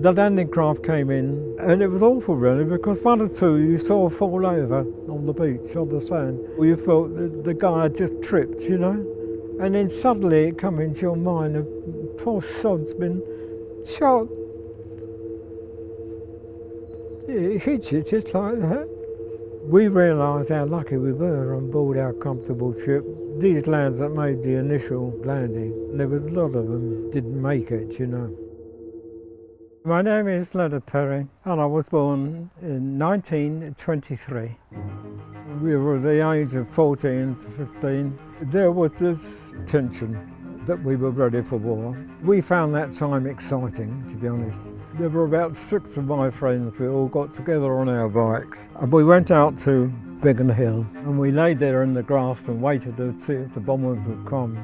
The landing craft came in and it was awful really, because one or two you saw fall over on the beach, on the sand. You felt that the guy had just tripped, you know. And then suddenly it come into your mind, the poor sod's been shot. It hits you just like that. We realised how lucky we were on board our comfortable ship. These lads that made the initial landing, there was a lot of them didn't make it, you know. My name is Leonard Perry and I was born in 1923. We were at the age of 14 to 15. There was this tension that we were ready for war. We found that time exciting, to be honest. There were about 6 of my friends. We all got together on our bikes and we went out to Biggin Hill and we laid there in the grass and waited to see if the bombers would come.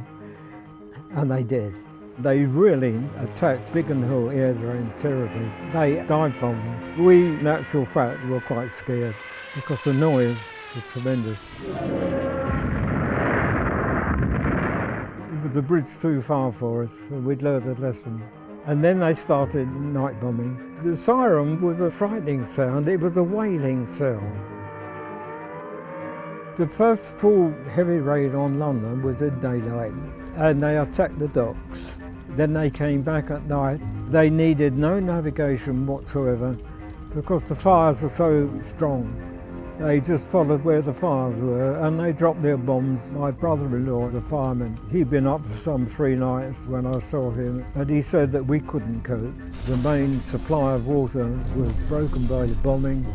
And they did. They really attacked Biggin Hill aerodrome terribly. They dive bombed. We, in actual fact, were quite scared because the noise was tremendous. It was a bridge too far for us, and we'd learned a lesson. And then they started night bombing. The siren was a frightening sound. It was a wailing sound. The first full heavy raid on London was in daylight, and they attacked the docks. Then they came back at night. They needed no navigation whatsoever because the fires were so strong. They just followed where the fires were and they dropped their bombs. My brother-in-law, the fireman, he'd been up for some 3 nights when I saw him, and he said that we couldn't cope. The main supply of water was broken by the bombing.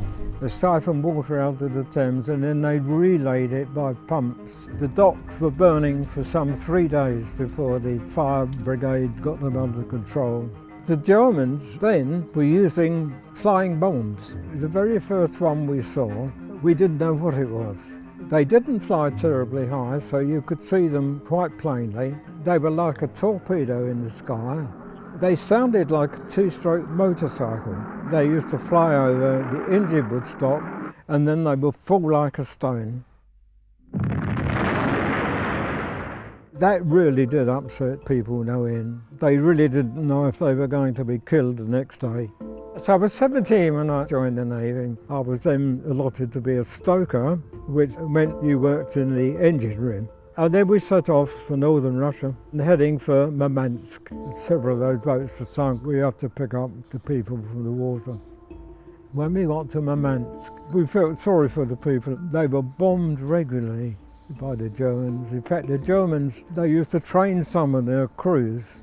They siphoned water out of the Thames and then they relayed it by pumps. The docks were burning for some 3 days before the fire brigade got them under control. The Germans then were using flying bombs. The very first one we saw, we didn't know what it was. They didn't fly terribly high, so you could see them quite plainly. They were like a torpedo in the sky. They sounded like a 2-stroke motorcycle. They used to fly over, the engine would stop, and then they would fall like a stone. That really did upset people no end. They really didn't know if they were going to be killed the next day. So I was 17 when I joined the Navy. I was then allotted to be a stoker, which meant you worked in the engine room. And then we set off for northern Russia, heading for Murmansk. Several of those boats were sunk. We had to pick up the people from the water. When we got to Murmansk, we felt sorry for the people. They were bombed regularly by the Germans. In fact, the Germans, they used to train some of their crews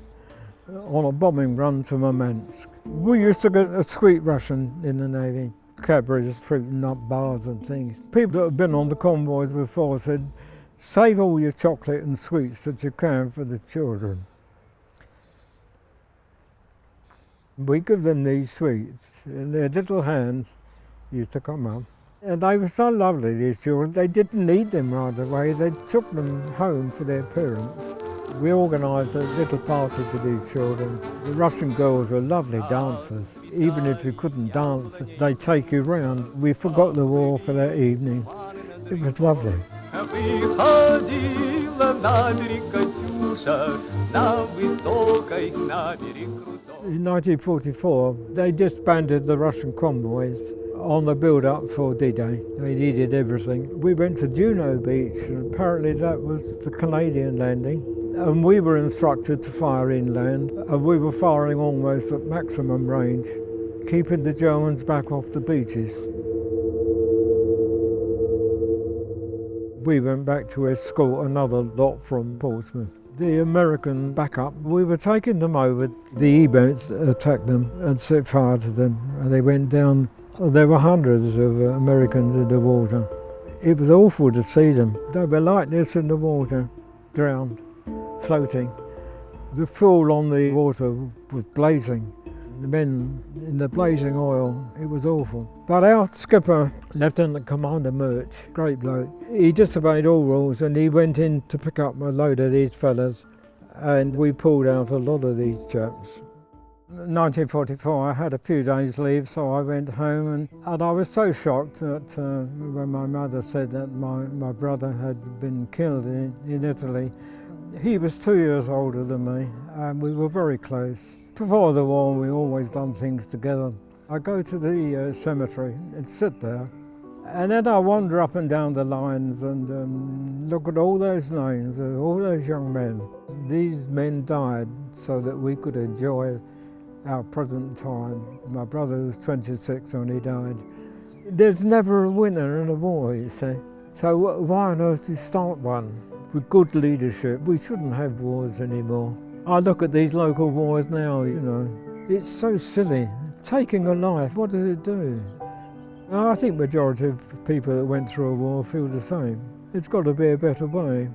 on a bombing run to Murmansk. We used to get a sweet ration in the Navy, Cadbury's, fruit and nut bars and things. People that had been on the convoys before said, save all your chocolate and sweets that you can for the children. We give them these sweets and their little hands used to come up. And they were so lovely, these children. They didn't need them right away. They took them home for their parents. We organised a little party for these children. The Russian girls were lovely dancers. Even if you couldn't dance, they'd take you round. We forgot the war for that evening. It was lovely. In 1944, they disbanded the Russian convoys on the build-up for D-Day. They needed everything. We went to Juno Beach, and apparently that was the Canadian landing. And we were instructed to fire inland, and we were firing almost at maximum range, keeping the Germans back off the beaches. We went back to escort another lot from Portsmouth. The American backup, we were taking them over. The E-boats attacked them and set fire to them, and they went down. There were hundreds of Americans in the water. It was awful to see them. They were like this in the water, drowned, floating. The fuel on the water was blazing. The men in the blazing oil, it was awful. But our skipper, Lieutenant Commander Murch, great bloke, he disobeyed all rules and he went in to pick up a load of these fellas, and we pulled out a lot of these chaps. In 1944, I had a few days leave, so I went home and I was so shocked that when my mother said that my brother had been killed in Italy. He was 2 years older than me and we were very close. Before the war, we always done things together. I go to the cemetery and sit there, and then I wander up and down the lines and look at all those names of all those young men. These men died so that we could enjoy our present time. My brother was 26 when he died. There's never a winner in a war, you see. So why on earth do you start one? With good leadership, we shouldn't have wars anymore. I look at these local wars now, you know, it's so silly. Taking a life, what does it do? I think majority of people that went through a war feel the same. It's got to be a better way.